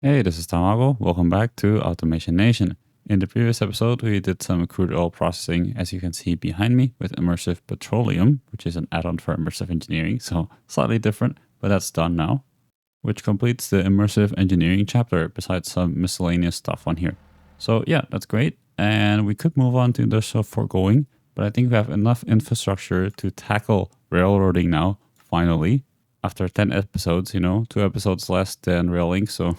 Hey, this is Tamago. Welcome back to Automation Nation. In the previous episode, we did some crude oil processing, as you can see behind me, with Immersive Petroleum, which is an add-on for immersive engineering, so slightly different, but that's done now, which completes the immersive engineering chapter, besides some miscellaneous stuff on here. So yeah, that's great, and we could move on to industrial foregoing, but I think we have enough infrastructure to tackle railroading now, finally. After 10 episodes, 2 episodes less than railing, so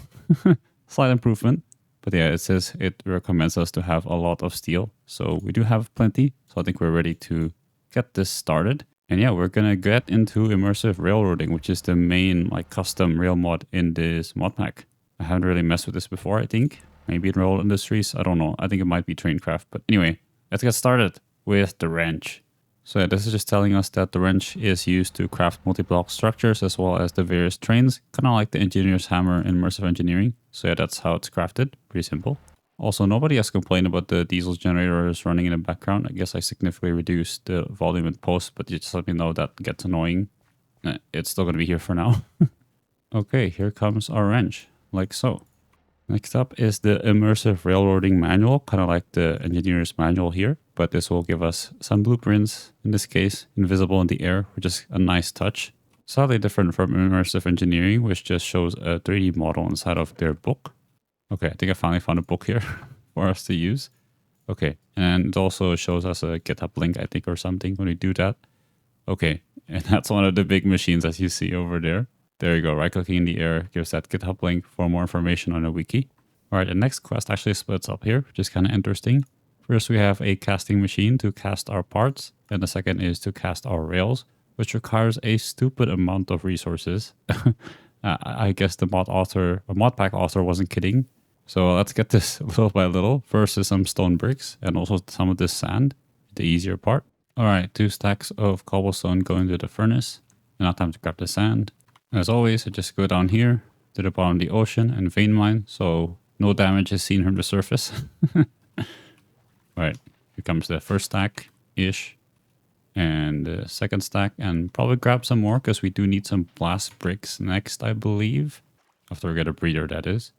slight improvement. But yeah, it says it recommends us to have a lot of steel. So we do have plenty. So I think we're ready to get this started. And yeah, we're going to get into immersive railroading, which is the main custom rail mod in this mod pack. I haven't really messed with this before, I think. Maybe in Rail Industries. I don't know. I think it might be Traincraft. But anyway, let's get started with the wrench. So yeah, this is just telling us that the wrench is used to craft multi-block structures as well as the various trains, kind of like the engineer's hammer in immersive engineering. So yeah, that's how it's crafted. Pretty simple. Also, nobody has complained about the diesel generators running in the background. I guess I significantly reduced the volume in post, but you just let me know that gets annoying. It's still going to be here for now. Okay, here comes our wrench, like so. Next up is the Immersive Railroading manual, kind of like the engineer's manual here, but this will give us some blueprints, in this case, invisible in the air, which is a nice touch. Slightly different from Immersive Engineering, which just shows a 3D model inside of their book. Okay, I think I finally found a book here for us to use. Okay, and it also shows us a GitHub link, I think, or something when we do that. Okay, and that's one of the big machines as you see over there. There you go, right-clicking in the air gives that GitHub link for more information on the wiki. All right, the next quest actually splits up here, which is kind of interesting. First, we have a casting machine to cast our parts, and the second is to cast our rails, which requires a stupid amount of resources. I guess the mod pack author wasn't kidding. So let's get this little by little. First is some stone bricks and also some of this sand, the easier part. All right, 2 stacks of cobblestone going to the furnace. And now time to grab the sand. As always, I just go down here to the bottom of the ocean and vein mine, so no damage is seen from the surface. Alright, here comes the first stack-ish, and the second stack, and probably grab some more, because we do need some blast bricks next, I believe. After we get a breeder, that is.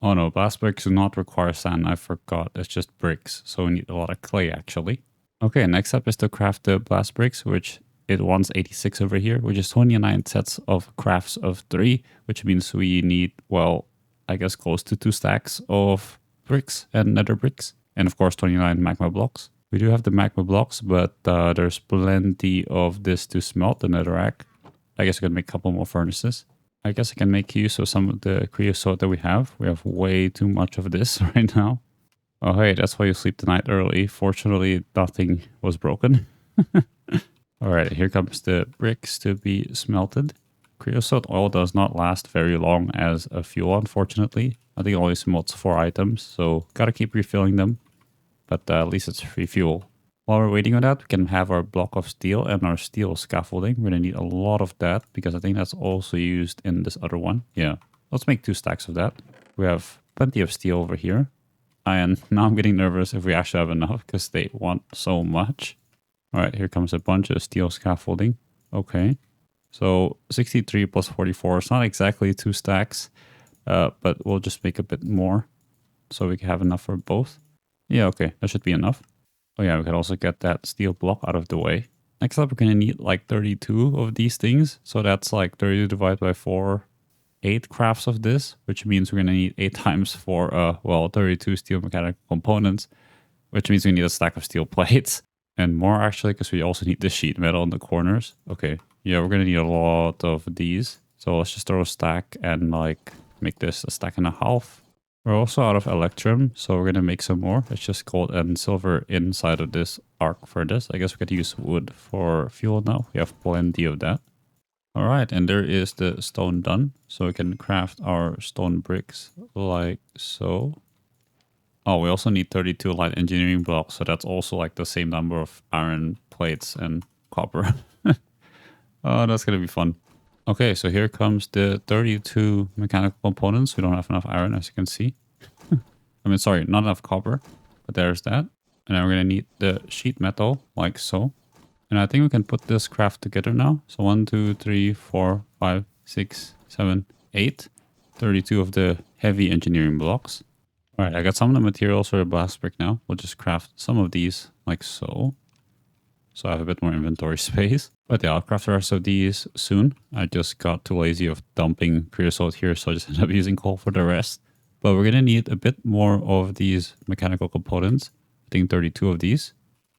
Oh no, blast bricks do not require sand, I forgot, it's just bricks, so we need a lot of clay, actually. Okay, next up is to craft the blast bricks, which it wants 86 over here, which is 29 sets of crafts of 3, which means we need, well, I guess close to 2 stacks of bricks and nether bricks. And of course, 29 magma blocks. We do have the magma blocks, but there's plenty of this to smelt, the netherrack. I guess I can make a couple more furnaces. I guess I can make use of some of the creosote that we have. We have way too much of this right now. Oh, hey, that's why you sleep the night early. Fortunately, nothing was broken. All right, here comes the bricks to be smelted. Creosote oil does not last very long as a fuel, unfortunately. I think it only smelts 4 items, so gotta keep refilling them. But at least it's free fuel. While we're waiting on that, we can have our block of steel and our steel scaffolding. We're gonna need a lot of that because I think that's also used in this other one. Yeah, let's make 2 stacks of that. We have plenty of steel over here. And now I'm getting nervous if we actually have enough because they want so much. All right, here comes a bunch of steel scaffolding. Okay, so 63 plus 44. It's not exactly 2 stacks, but we'll just make a bit more so we can have enough for both. Yeah, okay, that should be enough. Oh yeah, we can also get that steel block out of the way. Next up, we're going to need like 32 of these things. So that's like 32 divided by 4, 8 crafts of this, which means we're going to need 8 times 4, 32 steel mechanical components, which means we need a stack of steel plates. And more actually, because we also need the sheet metal in the corners. Okay, yeah, we're going to need a lot of these. So let's just throw a stack and like make this a stack and a half. We're also out of electrum, so we're going to make some more. It's just gold and silver inside of this arc furnace. I guess we could use wood for fuel now. We have plenty of that. All right, and there is the stone done. So we can craft our stone bricks like so. Oh, we also need 32 light engineering blocks, so that's also like the same number of iron plates and copper. Oh, that's gonna be fun. Okay, so here comes the 32 mechanical components. We don't have enough iron, as you can see. I mean, sorry, not enough copper, but there's that. And then we're gonna need the sheet metal, like so. And I think we can put this craft together now. So 1, 2, 3, 4, 5, 6, 7, 8. 32 of the heavy engineering blocks. All right, I got some of the materials for the blast brick now. We'll just craft some of these like so. So I have a bit more inventory space. But yeah, I'll craft the rest of these soon. I just got too lazy of dumping creosote here, so I just ended up using coal for the rest. But we're going to need a bit more of these mechanical components. I think 32 of these.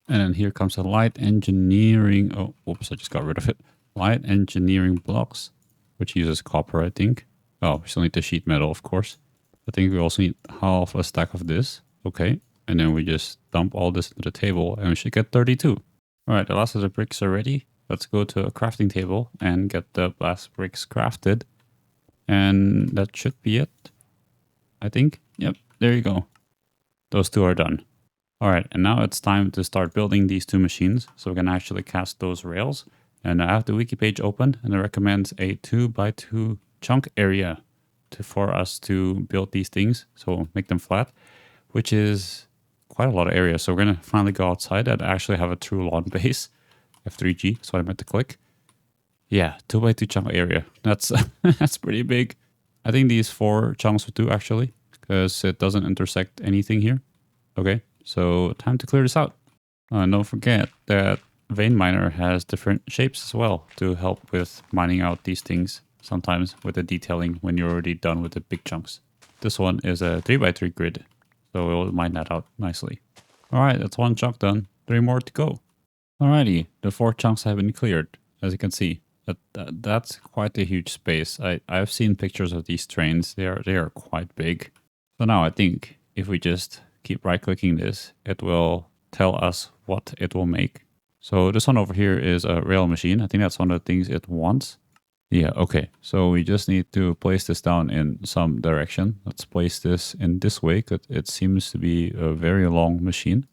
And then here comes a light engineering. Oh, whoops, I just got rid of it. Light engineering blocks, which uses copper, I think. Oh, we still need the sheet metal, of course. I think we also need half a stack of this. Okay. And then we just dump all this into the table and we should get 32. All right, the last of the bricks are ready. Let's go to a crafting table and get the blast bricks crafted. And that should be it, I think. Yep, there you go. Those two are done. All right, and now it's time to start building these two machines so we can actually cast those rails. And I have the wiki page open and it recommends a 2x2 chunk area for us to build these things. So make them flat, which is quite a lot of area. So we're going to finally go outside and actually have a true lawn base. F3G, that's what I meant to click. Yeah, 2x2 chunk area. That's that's pretty big. I think these 4 chunks would do actually, because it doesn't intersect anything here. Okay, so time to clear this out. Don't forget that vein miner has different shapes as well to help with mining out these things, sometimes with the detailing when you're already done with the big chunks. This one is a 3x3 grid, so we'll mine that out nicely. All right, that's 1 chunk done. 3 more to go. Alrighty, the 4 chunks have been cleared, as you can see. That's quite a huge space. I've seen pictures of these trains. They are quite big. So now I think if we just keep right-clicking this, it will tell us what it will make. So this one over here is a rail machine. I think that's one of the things it wants. Yeah, okay. So we just need to place this down in some direction. Let's place this in this way, because it seems to be a very long machine.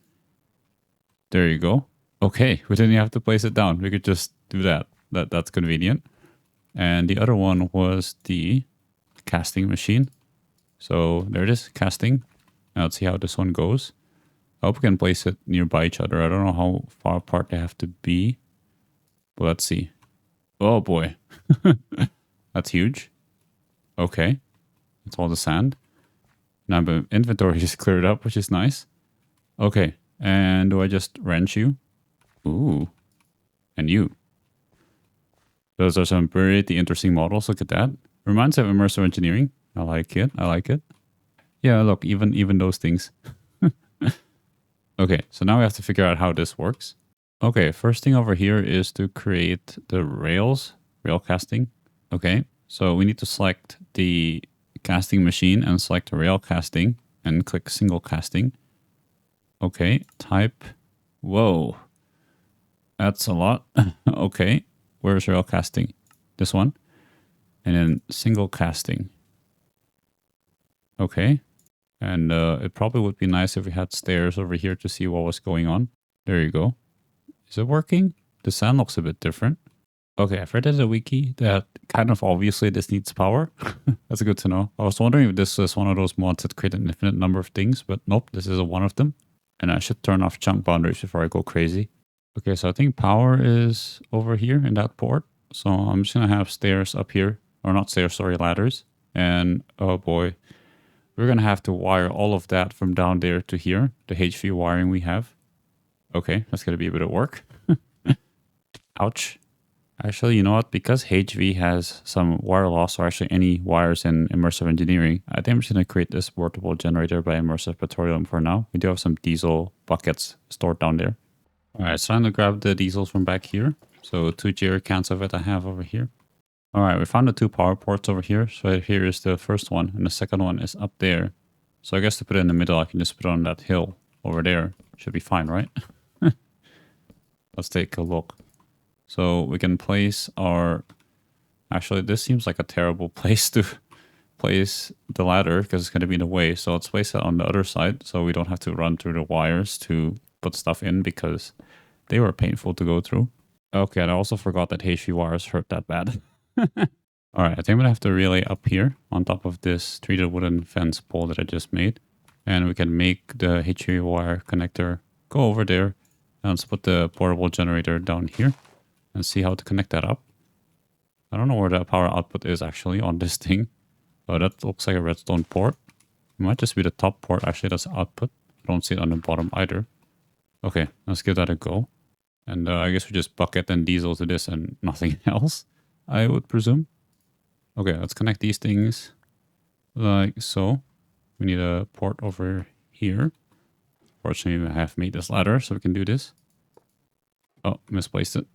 There you go. Okay, we didn't have to place it down. We could just do that. That's convenient. And the other one was the casting machine. So there it is, casting. Now let's see how this one goes. I hope we can place it nearby each other. I don't know how far apart they have to be. But let's see. Oh boy. That's huge. Okay. That's all the sand. Now the inventory is cleared up, which is nice. Okay. And do I just wrench you? Ooh. And you. Those are some pretty interesting models. Look at that. Reminds me of immersive engineering. I like it. I like it. Yeah, look, even those things. Okay, so now we have to figure out how this works. Okay, first thing over here is to create the rails, rail casting. Okay, so we need to select the casting machine and select the rail casting and click single casting. Okay, type. Whoa. That's a lot. Okay, where's rail casting? This one. And then single casting. Okay. And it probably would be nice if we had stairs over here to see what was going on. There you go. Is it working? The sand looks a bit different. Okay, I've read in the wiki that kind of obviously this needs power. That's good to know. I was wondering if this is one of those mods that create an infinite number of things, but nope, this is one of them. And I should turn off chunk boundaries before I go crazy. Okay, so I think power is over here in that port. So I'm just going to have stairs up here. Or not stairs, sorry, ladders. And oh boy, we're going to have to wire all of that from down there to here. The HV wiring we have. Okay, that's going to be a bit of work. Ouch. Actually, you know what? Because HV has some wire loss, or actually any wires in immersive engineering, I think I'm just going to create this portable generator by Immersive Petroleum for now. We do have some diesel buckets stored down there. All right, so I'm going to grab the diesels from back here. So 2 jerry cans of it I have over here. All right, we found the 2 power ports over here. So here is the first one, and the second one is up there. So I guess to put it in the middle, I can just put it on that hill over there. Should be fine, right? Let's take a look. So we can place our... Actually, this seems like a terrible place to place the ladder because it's going to be in the way. So let's place it on the other side so we don't have to run through the wires to put stuff in because they were painful to go through. Okay, and I also forgot that HV wires hurt that bad. All right, I think I'm going to have to relay up here on top of this treated wooden fence pole that I just made. And we can make the HV wire connector go over there. And let's put the portable generator down here and see how to connect that up. I don't know where the power output is actually on this thing. Oh, that looks like a redstone port. It might just be the top port. Actually, that's output. I don't see it on the bottom either. Okay, let's give that a go. And I guess we just bucket and diesel to this and nothing else, I would presume. Okay, let's connect these things like so. We need a port over here. Fortunately, I have made this ladder so we can do this. Oh, misplaced it.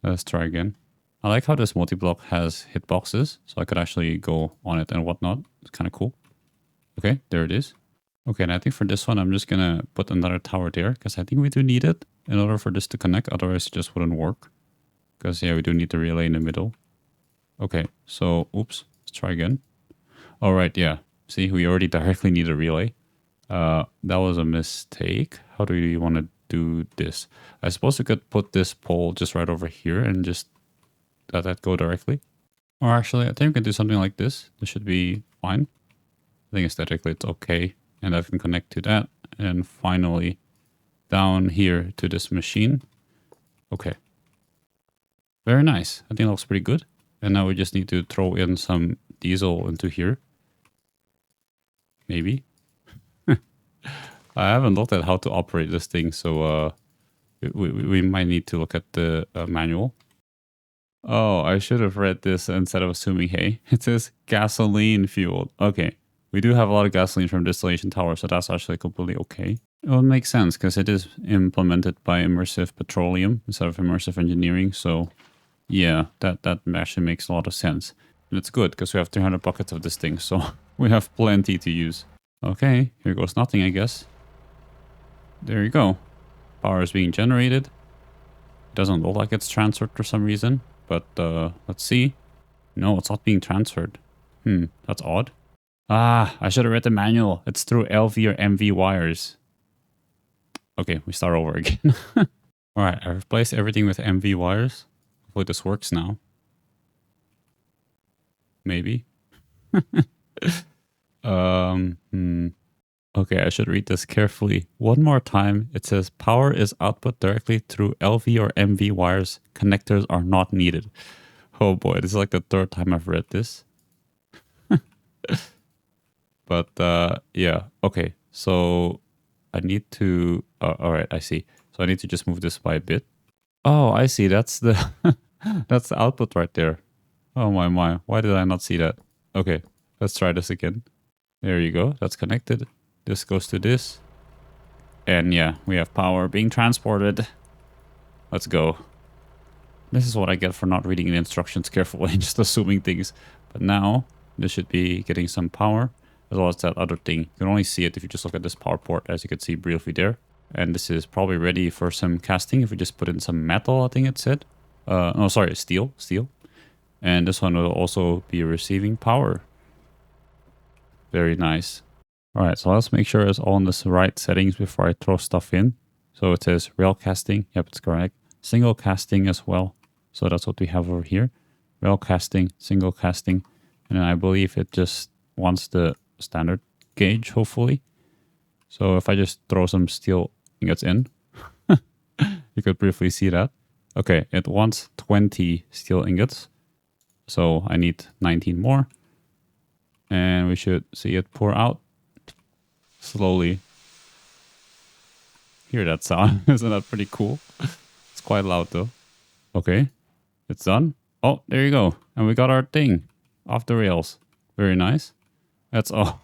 Let's try again. I like how this multi-block has hitboxes, so I could actually go on it and whatnot. It's kind of cool. Okay, there it is. Okay, and I think for this one, I'm just gonna put another tower there, because I think we do need it in order for this to connect, otherwise it just wouldn't work. Because, yeah, we do need the relay in the middle. Okay, so, oops, let's try again. All right, yeah. See, we already directly need a relay. That was a mistake. How do you want to do this? I suppose we could put this pole just right over here and just let that go directly. Or actually, I think we can do something like this. This should be fine. I think aesthetically it's okay. And I can connect to that. And finally, down here to this machine. Okay. Very nice. I think it looks pretty good. And now we just need to throw in some diesel into here. Maybe. I haven't looked at how to operate this thing, so we might need to look at the manual. Oh, I should have read this instead of assuming hay. It says gasoline fueled. Okay. We do have a lot of gasoline from distillation tower, so that's actually completely okay. It would make sense because it is implemented by Immersive Petroleum instead of Immersive Engineering. So yeah, that actually makes a lot of sense. And it's good because we have 300 buckets of this thing, so we have plenty to use. Okay, here goes nothing, I guess. There you go. Power is being generated. It doesn't look like it's transferred for some reason, but let's see. No, it's not being transferred. That's odd. Ah, I should have read the manual. It's through LV or MV wires. Okay, we start over again. All right, I replaced everything with MV wires. Hopefully this works now. Maybe. Okay, I should read this carefully. One more time, it says power is output directly through LV or MV wires. Connectors are not needed. Oh boy, this is like the third time I've read this. But yeah, okay. So I need to, all right, I see. So I need to just move this by a bit. Oh, I see. That's the, that's the output right there. Oh my. Why did I not see that? Okay, let's try this again. There you go. That's connected. This goes to this. And yeah, we have power being transported. Let's go. This is what I get for not reading the instructions carefully and just assuming things. But now this should be getting some power, as well as that other thing. You can only see it if you just look at this power port, as you can see briefly there. And this is probably ready for some casting if we just put in some metal, I think it said. No, sorry, steel. And this one will also be receiving power. Very nice. All right, so let's make sure it's all in the right settings before I throw stuff in. So it says rail casting. Yep, it's correct. Single casting as well. So that's what we have over here. Rail casting, single casting. And then I believe it just wants the standard gauge, hopefully. So if I just throw some steel ingots in, you could briefly see that. Okay, it wants 20 steel ingots. So I need 19 more. And we should see it pour out slowly. Hear that sound? Isn't that pretty cool? It's quite loud though. Okay, it's done. Oh, there you go. And we got our thing off the rails. Very nice. That's all.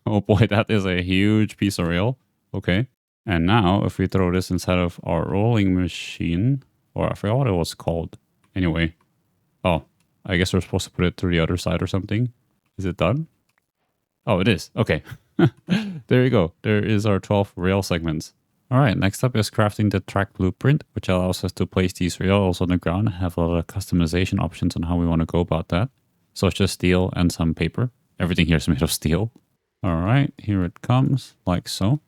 Oh boy, that is a huge piece of rail. Okay. And now if we throw this inside of our rolling machine, or I forgot what it was called. Anyway. Oh, I guess we're supposed to put it through the other side or something. Is it done? Oh, it is. Okay. There you go. There is our 12 rail segments. All right, next up is crafting the track blueprint, which allows us to place these rails on the ground and have a lot of customization options on how we want to go about that. So it's just steel and some paper. Everything here is made of steel. All right, here it comes, like so.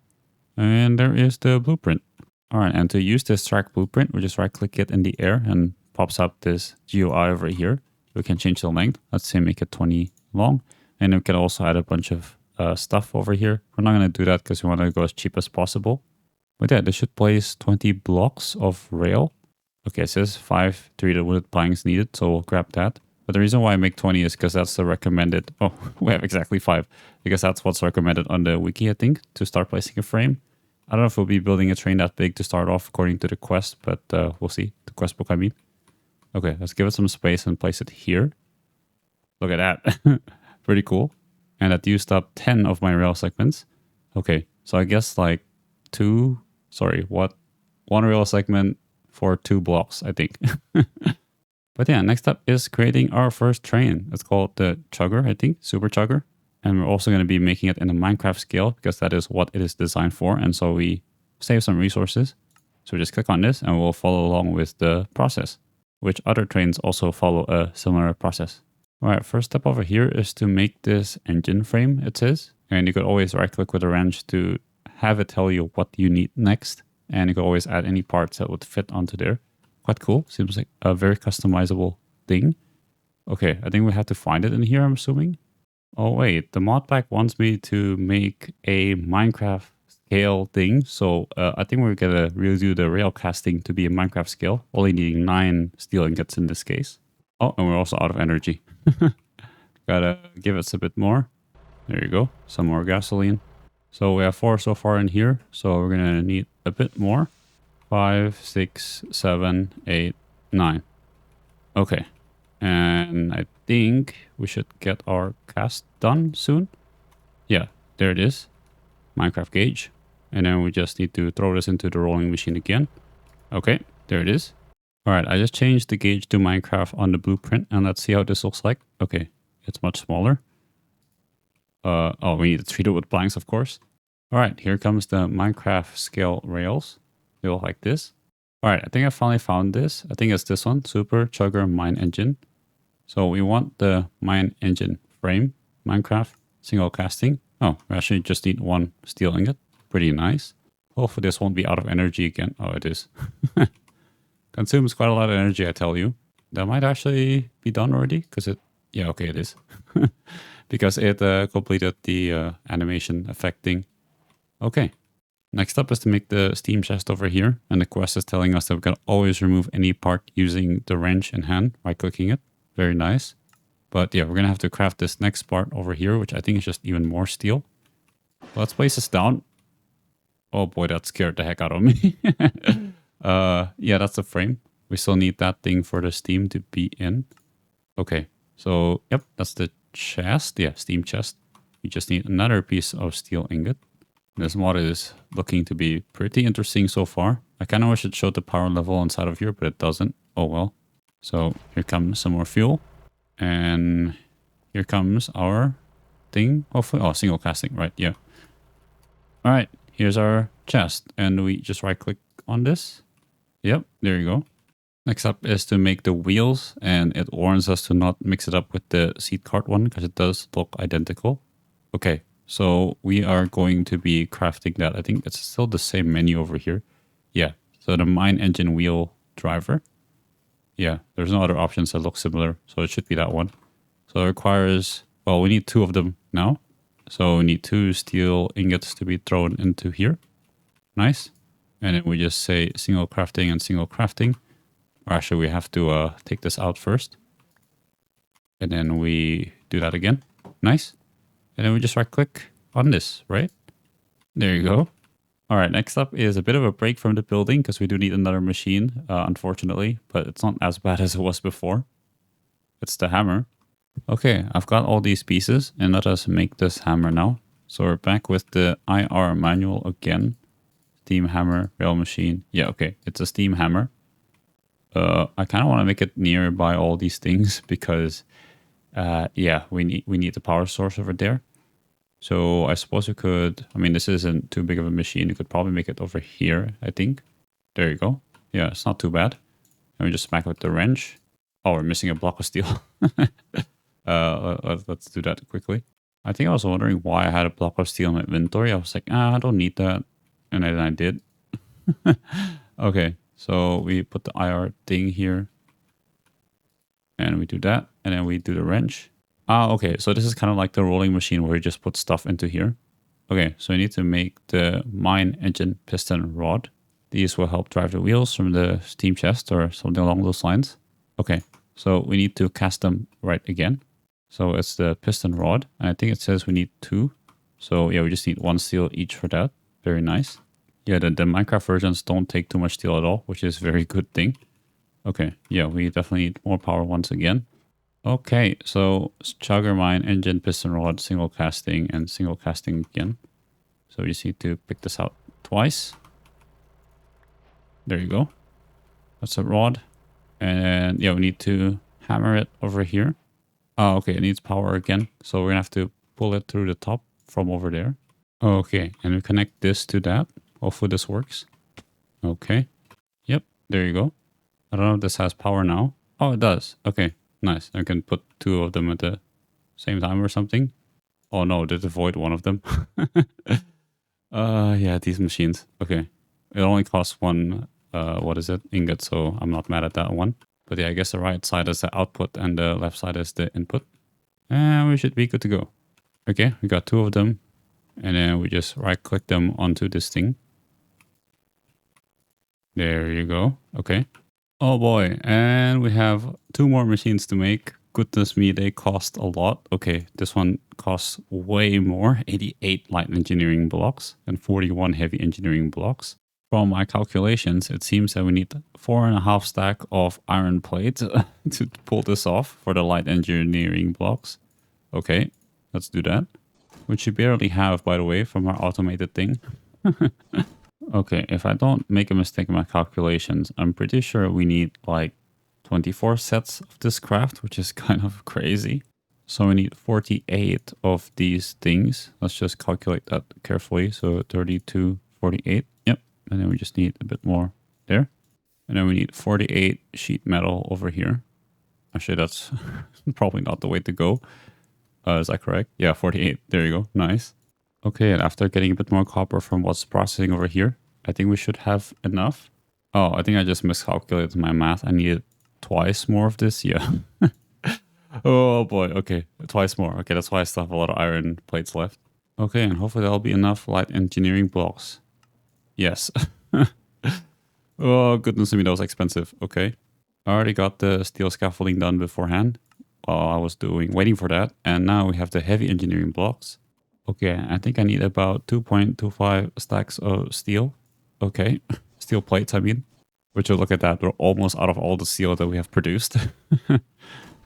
And there is the blueprint. All right, and to use this track blueprint, we just right-click it in the air and pops up this GUI over here. We can change the length. Let's say make it 20 long. And we can also add a bunch of stuff over here. We're not going to do that because we want to go as cheap as possible. But yeah, this should place 20 blocks of rail. Okay, it says 5 treated wood planks needed, so we'll grab that. But the reason why I make 20 is because that's the recommended. Oh, we have exactly 5 because that's what's recommended on the wiki, I think, to start placing a frame. I don't know if we'll be building a train that big to start off according to the quest, but we'll see. The quest book, I mean. Okay, let's give it some space and place it here. Look at that. Pretty cool. And that used up 10 of my rail segments. Okay, so I guess like one rail segment for 2 blocks, I think. But yeah, next up is creating our first train. It's called the Chugger, I think, Super Chugger. And we're also going to be making it in a Minecraft scale because that is what it is designed for. And so we save some resources. So just click on this and we'll follow along with the process, which other trains also follow a similar process. All right, first step over here is to make this engine frame, it says. And you could always right click with a wrench to have it tell you what you need next. And you could always add any parts that would fit onto there. Quite cool. Seems like a very customizable thing. Okay, I think we have to find it in here, I'm assuming. Oh wait, the modpack wants me to make a Minecraft scale thing. So I think we're gonna redo the rail casting to be a Minecraft scale. Only needing 9 steel ingots in this case. Oh, and we're also out of energy. Gotta give us a bit more. There you go. Some more gasoline. So we have 4 so far in here. So we're gonna need a bit more. 5, 6, 7, 8, 9. Okay. And I think we should get our cast done soon. Yeah, there it is. Minecraft gauge. And then we just need to throw this into the rolling machine again. Okay, there it is. All right, I just changed the gauge to Minecraft on the blueprint. And let's see how this looks like. Okay, it's much smaller. Oh, we need to treat it with blanks, of course. All right, here comes the Minecraft scale rails. They look like this. All right, I think I finally found this. I think it's this one, Super Chugger Mine Engine. So we want the mine engine frame, Minecraft, single casting. Oh, we actually just need 1 steel ingot. Pretty nice. Hopefully this won't be out of energy again. Oh, it is. Consumes quite a lot of energy, I tell you. That might actually be done already because it... Yeah, okay, it is. Because it completed the animation effect thing. Okay. Next up is to make the steam chest over here. And the quest is telling us that we can always remove any part using the wrench in hand by clicking it. Very nice. But yeah, we're going to have to craft this next part over here, which I think is just even more steel. Let's place this down. Oh boy, that scared the heck out of me. Yeah, that's the frame. We still need that thing for the steam to be in. Okay, so yep, that's the chest. Yeah, steam chest. We just need another piece of steel ingot. This mod is looking to be pretty interesting so far. I kind of wish it showed the power level inside of here, but it doesn't. Oh well. So here comes some more fuel. And here comes our thing. Hopefully, oh, single casting, right? Yeah. All right, here's our chest. And we just right click on this. Yep, there you go. Next up is to make the wheels. And it warns us to not mix it up with the seat cart one because it does look identical. Okay. So we are going to be crafting that. I think it's still the same menu over here. Yeah. So the mine engine wheel driver. Yeah. There's no other options that look similar. So it should be that one. So it requires, well, we need 2 of them now. So we need 2 steel ingots to be thrown into here. Nice. And then we just say single crafting and single crafting. Or actually we have to take this out first. And then we do that again. Nice. And then we just right click on this, right? There you go. All right, next up is a bit of a break from the building because we do need another machine, unfortunately, but it's not as bad as it was before. It's the hammer. Okay, I've got all these pieces and let us make this hammer now. So we're back with the IR manual again. Steam hammer, rail machine. Yeah, okay, it's a steam hammer. I kind of want to make it nearby all these things because... yeah, we need the power source over there. So I suppose we could, I mean, this isn't too big of a machine. You could probably make it over here, I think. There you go. Yeah, it's not too bad. And we just smack it with the wrench. Oh, we're missing a block of steel. Let's do that quickly. I think I was wondering why I had a block of steel in my inventory. I was like, I don't need that. And then I did. Okay, so we put the IR thing here. And we do that. And then we do the wrench. Ah, okay. So this is kind of like the rolling machine where you just put stuff into here. Okay, so we need to make the mine engine piston rod. These will help drive the wheels from the steam chest or something along those lines. Okay, So we need to cast them right again. So it's the piston rod. And I think it says we need 2. So yeah, we just need 1 steel each for that. Very nice. Yeah, the Minecraft versions don't take too much steel at all, which is a very good thing. Okay, yeah, we definitely need more power once again. Okay, so chugger mine, engine, piston rod, single casting, and single casting again. So we just need to pick this out twice. There you go. That's a rod. And yeah, we need to hammer it over here. Oh, okay, it needs power again. So we're gonna have to pull it through the top from over there. Okay, and we connect this to that. Hopefully this works. Okay. Yep, there you go. I don't know if this has power now. Oh, it does. Okay, nice. I can put 2 of them at the same time or something. Oh no, did avoid one of them. Yeah, these machines. Okay. It only costs 1, what is it? Ingot, so I'm not mad at that one. But yeah, I guess the right side is the output and the left side is the input. And we should be good to go. Okay, we got 2 of them. And then we just right click them onto this thing. There you go. Okay. Oh boy, and we have 2 more machines to make. Goodness me, they cost a lot. Okay, this one costs way more. 88 light engineering blocks and 41 heavy engineering blocks. From my calculations, it seems that we need 4.5 stack of iron plates to pull this off for the light engineering blocks. Okay, let's do that. Which you barely have, by the way, from our automated thing. Okay, if I don't make a mistake in my calculations, I'm pretty sure we need like 24 sets of this craft, which is kind of crazy. So we need 48 of these things. Let's just calculate that carefully. So 32, 48. Yep. And then we just need a bit more there. And then we need 48 sheet metal over here. Actually, that's probably not the way to go. Is that correct? Yeah, 48. There you go. Nice. Okay, and after getting a bit more copper from what's processing over here, I think we should have enough. Oh, I think I just miscalculated my math. I needed twice more of this. Yeah. Oh boy. Okay, twice more. Okay, that's why I still have a lot of iron plates left. Okay, and hopefully there'll be enough light engineering blocks. Yes. Oh, goodness me, that was expensive. Okay. I already got the steel scaffolding done beforehand while I was waiting for that. And now we have the heavy engineering blocks. Okay, I think I need about 2.25 stacks of steel. Okay, steel plates, I mean. Which, look at that, we're almost out of all the steel that we have produced.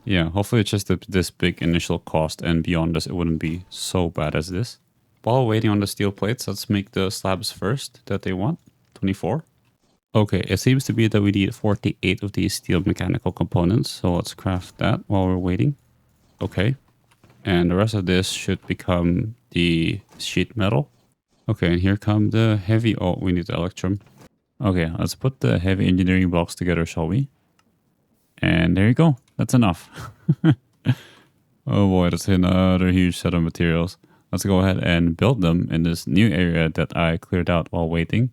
Yeah, hopefully it's just this big initial cost, and beyond this, it wouldn't be so bad as this. While waiting on the steel plates, let's make the slabs first that they want. 24. Okay, it seems to be that we need 48 of these steel mechanical components, so let's craft that while we're waiting. Okay. And the rest of this should become the sheet metal. Okay, and here come the heavy... Oh, we need the electrum. Okay, let's put the heavy engineering blocks together, shall we? And there you go. That's enough. Oh boy, that's another huge set of materials. Let's go ahead and build them in this new area that I cleared out while waiting.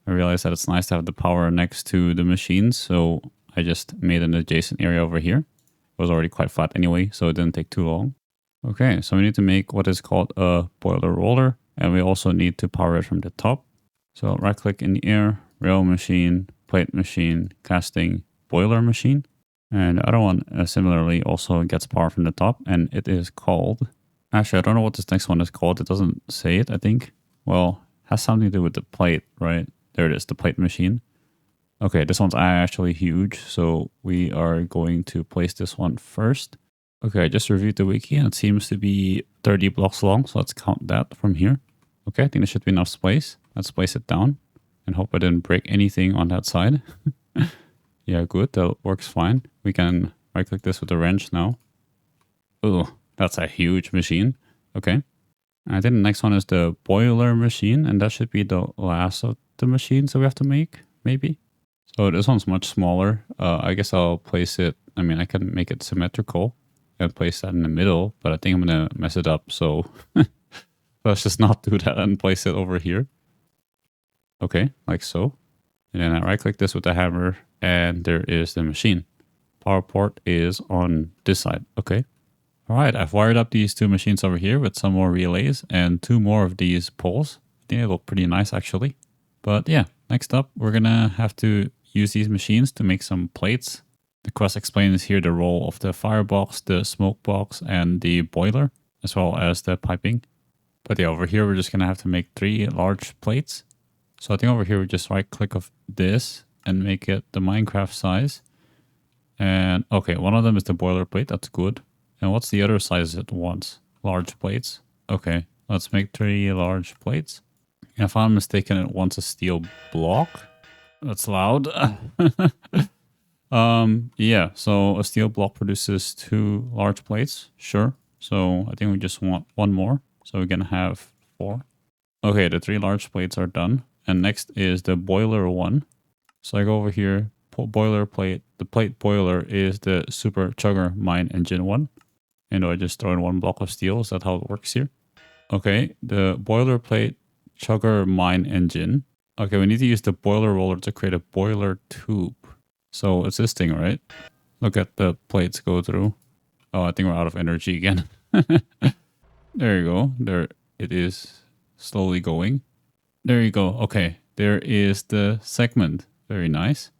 I realized that it's nice to have the power next to the machines, so I just made an adjacent area over here. It was already quite flat anyway, so it didn't take too long. Okay, so we need to make what is called a boiler roller, and we also need to power it from the top. So right click in the air, rail machine, plate machine, casting, boiler machine. And the other one similarly also gets power from the top, and it is called... Actually, I don't know what this next one is called. It doesn't say it, I think. Well, it has something to do with the plate, right? There it is, the plate machine. Okay, this one's actually huge, so we are going to place this one first. Okay, I just reviewed the wiki and it seems to be 30 blocks long, so let's count that from here. Okay, I think there should be enough space. Let's place it down and hope I didn't break anything on that side. Yeah, good, that works fine. We can right click this with the wrench now. Oh, that's a huge machine. Okay. I think the next one is the boiler machine, and that should be the last of the machines that we have to make, maybe. So this one's much smaller. I guess I'll place it, I mean, I can make it symmetrical and place that in the middle, but I think I'm going to mess it up. So let's just not do that and place it over here. Okay, like so. And then I right click this with the hammer and there is the machine. Power port is on this side. Okay. All right, I've wired up these 2 machines over here with some more relays and 2 more of these poles. I think they look pretty nice actually. But yeah, next up, we're going to have to use these machines to make some plates. The quest explains here the role of the firebox, the smoke box, and the boiler, as well as the piping. But yeah, over here, we're just going to have to make 3 large plates. So I think over here, we just right click of this and make it the Minecraft size. And okay, one of them is the boiler plate. That's good. And what's the other size it wants? Large plates. Okay, let's make 3 large plates. And if I'm not mistaken, it wants a steel block. That's loud. Yeah, so a steel block produces 2 large plates. Sure. So I think we just want 1 more. So we're gonna have 4. Okay, the 3 large plates are done. And next is the boiler one. So I go over here, boiler plate. The plate boiler is the Super Chugger mine engine one. And I just throw in 1 block of steel. Is that how it works here? Okay, the boiler plate chugger mine engine. Okay, we need to use the boiler roller to create a boiler tube. So it's this thing, right? Look at the plates go through. Oh, I think we're out of energy again. There you go. There it is, slowly going. There you go. Okay, there is the segment. Very nice.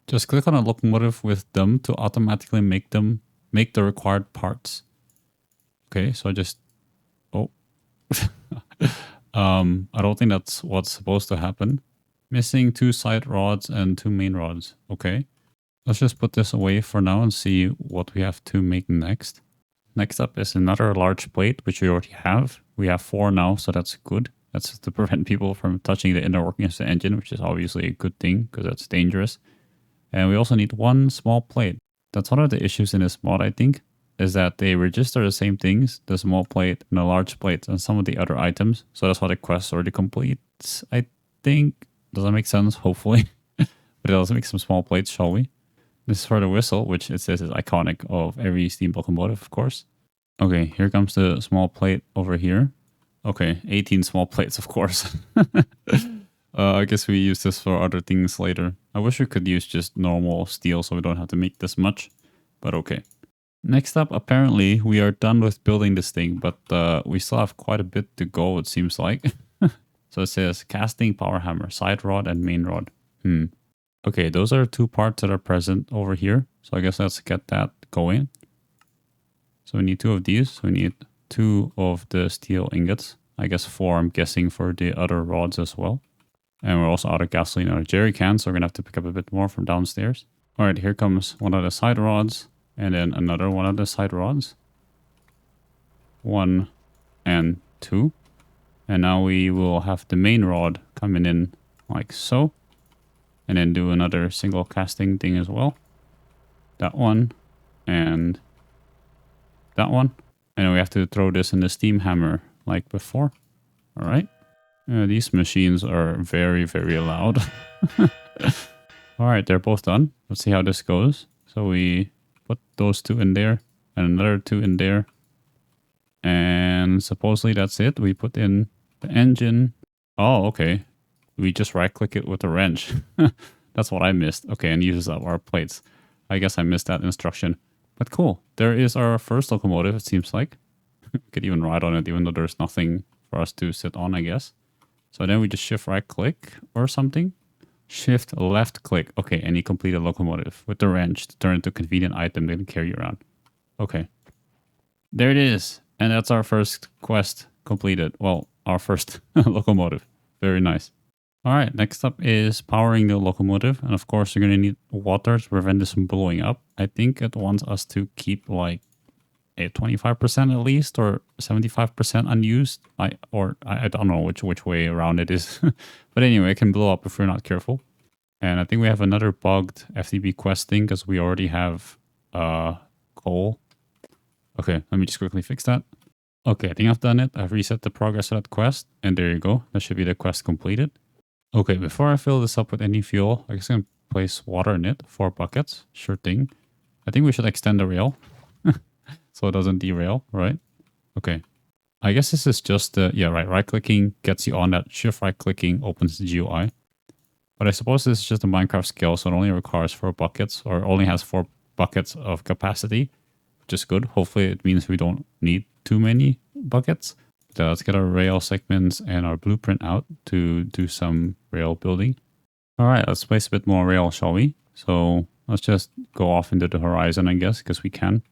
Just click on a locomotive with them to automatically make the required parts. Okay, so I just... Oh. I don't think that's what's supposed to happen. Missing 2 side rods and 2 main rods. Okay. Let's just put this away for now and see what we have to make next. Next up is another large plate, which we already have. We have 4 now, so that's good. That's to prevent people from touching the inner workings of the engine, which is obviously a good thing because that's dangerous. And we also need 1 small plate. That's one of the issues in this mod, I think, is that they register the same things, the small plate and the large plate, and some of the other items. So that's why the quest already completes, I think. Does that make sense? Hopefully. But let's make some small plates, shall we? This is for the whistle, which it says is iconic of every steam locomotive, of course. Okay, here comes the small plate over here. Okay, 18 small plates, of course. I guess we use this for other things later. I wish we could use just normal steel so we don't have to make this much, but okay. Next up, apparently, we are done with building this thing, but we still have quite a bit to go, it seems like. So it says casting, power hammer, side rod, and main rod. Okay, those are 2 parts that are present over here. So I guess let's get that going. So we need 2 of these. So we need 2 of the steel ingots. I guess 4, I'm guessing, for the other rods as well. And we're also out of gasoline on a jerry can, so we're going to have to pick up a bit more from downstairs. All right, here comes one of the side rods. And then another one of the side rods. 1 and 2. And now we will have the main rod coming in like so. And then do another single casting thing as well. That one. And that one. And then we have to throw this in the steam hammer like before. All right. These machines are very, very loud. All right, they're both done. Let's see how this goes. So we put those 2 in there and another 2 in there. And supposedly that's it. We put in the engine. Oh, okay. We just right click it with a wrench. That's what I missed. Okay, and uses up our plates. I guess I missed that instruction. But cool. There is our first locomotive, it seems like. We could even ride on it, even though there's nothing for us to sit on, I guess. So then we just shift right click or something. Shift left click. Okay, and you complete a locomotive with the wrench to turn into a convenient item they can carry around. Okay. There it is. And that's our first quest completed. Well, our first locomotive. Very nice. All right, next up is powering the locomotive. And of course, you're going to need water to prevent this from blowing up. I think it wants us to keep like a 25% at least, or 75% unused. I don't know which way around it is. But anyway, it can blow up if we're not careful. And I think we have another bugged FTB quest thing because we already have coal. Okay, let me just quickly fix that. Okay, I think I've done it. I've reset the progress of that quest. And there you go. That should be the quest completed. Okay, before I fill this up with any fuel, I guess I'm going to place water in it. 4 buckets. Sure thing. I think we should extend the rail. So it doesn't derail, right? Okay. I guess this is just yeah, right. Right-clicking gets you on that. Shift right-clicking opens the GUI. But I suppose this is just a Minecraft scale, so it only requires 4 buckets, or only has 4 buckets of capacity, which is good. Hopefully it means we don't need too many buckets. But let's get our rail segments and our blueprint out to do some rail building. All right, let's place a bit more rail, shall we? So Let's just go off into the horizon, I guess, because we can.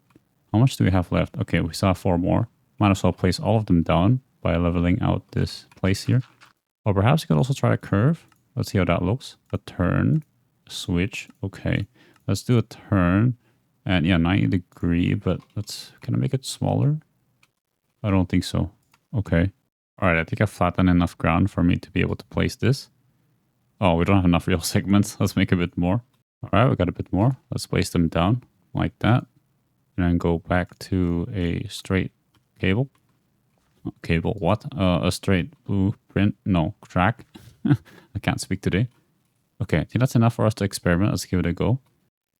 How much do we have left? Okay, we still have 4 more. Might as well place all of them down by leveling out this place here. Or perhaps you could also try a curve. Let's see how that looks. A turn, switch. Okay, let's do a turn. And yeah, 90 degree, but can I make it smaller? I don't think so. Okay. All right, I think I flattened enough ground for me to be able to place this. Oh, we don't have enough real segments. Let's make a bit more. All right, we got a bit more. Let's place them down like that. And then go back to a straight cable. Cable, what? A straight blueprint? No, track. I can't speak today. Okay, I think that's enough for us to experiment. Let's give it a go.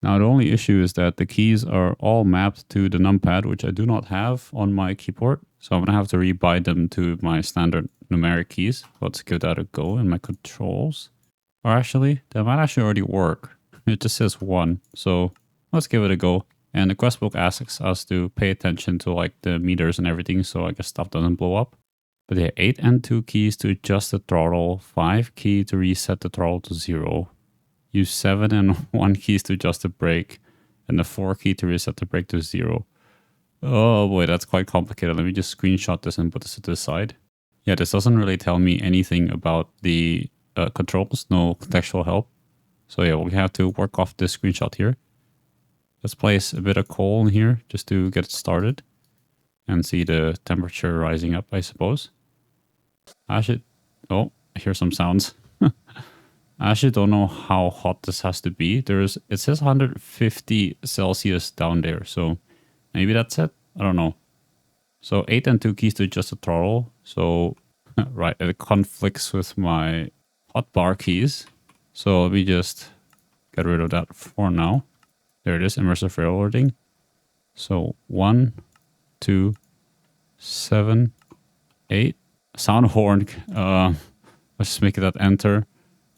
Now, the only issue is that the keys are all mapped to the numpad, which I do not have on my keyboard. So I'm going to have to rebind them to my standard numeric keys. Let's give that a go in my controls. Or actually, that might actually already work. It just says 1. So let's give it a go. And the questbook asks us to pay attention to like the meters and everything, so I guess stuff doesn't blow up. But yeah, 8 and 2 keys to adjust the throttle, 5 key to reset the throttle to 0. Use 7 and 1 keys to adjust the brake, and the 4 key to reset the brake to 0. Oh boy, that's quite complicated. Let me just screenshot this and put this to the side. Yeah, this doesn't really tell me anything about the controls, no contextual help. So yeah, we have to work off this screenshot here. Let's place a bit of coal in here just to get it started and see the temperature rising up, I suppose. I hear some sounds. I actually don't know how hot this has to be. It says 150 Celsius down there, so maybe that's it. I don't know. So 8 and 2 keys to adjust the throttle. So right, it conflicts with my hotbar keys. So let me just get rid of that for now. There it is, Immersive Railroading. So 1, 2, 7, 8. Sound horn. Let's just make that enter.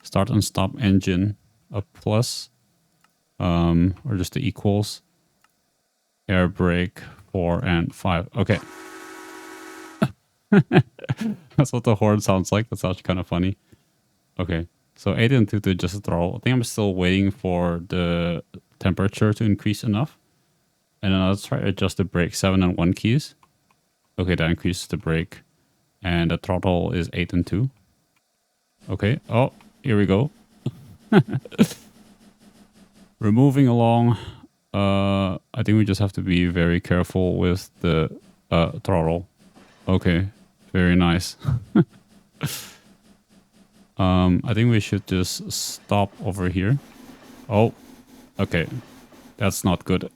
Start and stop engine. A plus. Or just the equals. Air brake 4 and 5. Okay. That's what the horn sounds like. That's actually kind of funny. Okay. So 8 and 2 to adjust the throttle. I think I'm still waiting for the temperature to increase enough. And then let's try to adjust the brake. 7 and 1 keys. Okay, that increases the brake. And the throttle is 8 and 2. Okay. Oh, here we go. We're moving along. I think we just have to be very careful with the throttle. Okay. Very nice. I think we should just stop over here. Oh, okay. That's not good.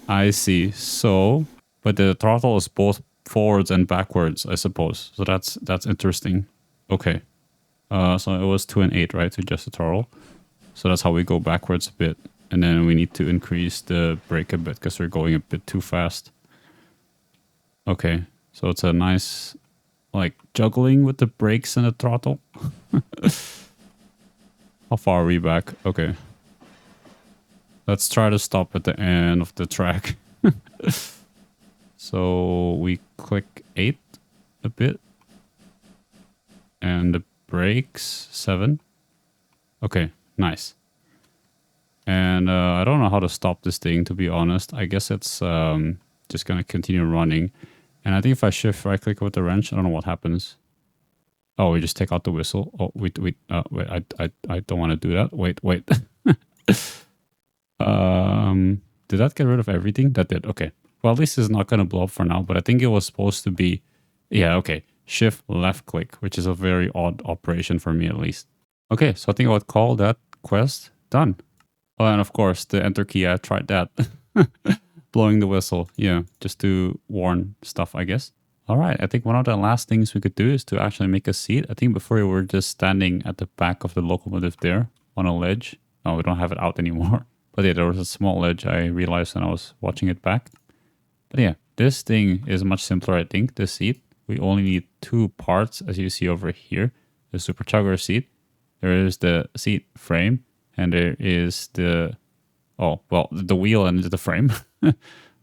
I see. So, but the throttle is both forwards and backwards, I suppose. So that's interesting. Okay. So it was 2 and 8, right, to adjust the throttle. So that's how we go backwards a bit. And then we need to increase the brake a bit because we're going a bit too fast. Okay. So it's a nice, like, juggling with the brakes and the throttle. How far are we back? Okay. Let's try to stop at the end of the track. So we click 8 a bit. And the brakes 7. Okay, nice. And I don't know how to stop this thing, to be honest. I guess it's just going to continue running. And I think if I shift right click with the wrench, I don't know what happens. Oh, we just take out the whistle. Oh, wait, I don't want to do that. Wait. Did that get rid of everything? That did. Okay. Well, at least it's not going to blow up for now, but I think it was supposed to be, yeah, okay. Shift left click, which is a very odd operation for me at least. Okay, so I think I would call that quest done. Oh, and of course, the enter key, I tried that. Blowing the whistle, yeah, just to warn stuff, I guess. All right, I think one of the last things we could do is to actually make a seat. I think before we were just standing at the back of the locomotive there on a ledge. Oh, we don't have it out anymore. But yeah, there was a small ledge I realized when I was watching it back. But yeah, this thing is much simpler, I think, this seat. We only need 2 parts, as you see over here. The Super Chugger Seat. There is the seat frame, and there is the, oh, well, the wheel and the frame.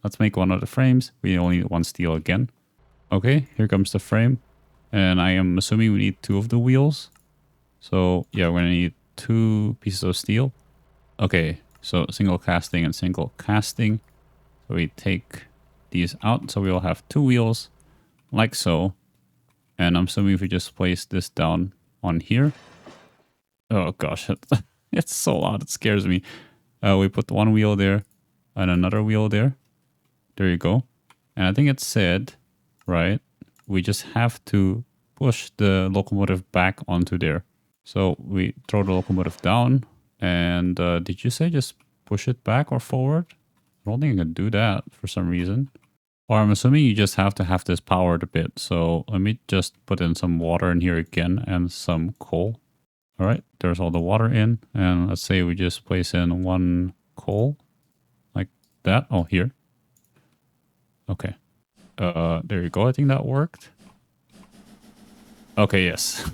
Let's make one of the frames. We only need 1 steel again. Okay, here comes the frame. And I am assuming we need 2 of the wheels. So yeah, we're going to need 2 pieces of steel. Okay, so single casting and single casting. So we take these out, so we will have 2 wheels, like so. And I'm assuming if we just place this down on here. Oh gosh, it's so loud, it scares me. We put 1 wheel there and another wheel there. There you go. And I think it said, right, we just have to push the locomotive back onto there. So we throw the locomotive down. And did you say just push it back or forward? I don't think I can do that for some reason. Or I'm assuming you just have to have this powered a bit. So let me just put in some water in here again and some coal. All right, there's all the water in. And let's say we just place in 1 coal like that. Oh, here. Okay. There you go. I think that worked. Okay, yes.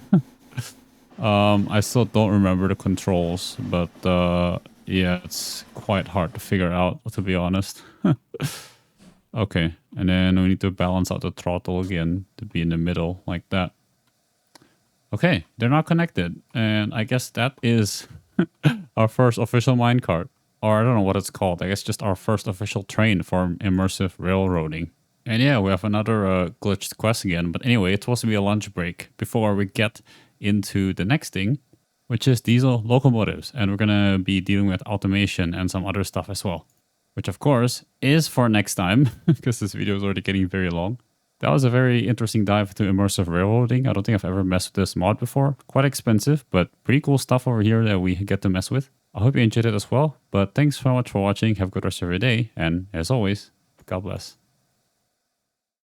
I still don't remember the controls, but yeah, it's quite hard to figure out, to be honest. Okay, and then we need to balance out the throttle again to be in the middle like that. Okay, they're not connected, and I guess that is our first official minecart. Or I don't know what it's called. I guess just our first official train for immersive railroading. And yeah, we have another glitched quest again. But anyway, it's supposed to be a lunch break before we get into the next thing, which is diesel locomotives. And we're going to be dealing with automation and some other stuff as well. Which of course is for next time, because this video is already getting very long. That was a very interesting dive into immersive railroading. I don't think I've ever messed with this mod before. Quite expensive, but pretty cool stuff over here that we get to mess with. I hope you enjoyed it as well. But thanks so much for watching. Have a good rest of your day. And as always, God bless.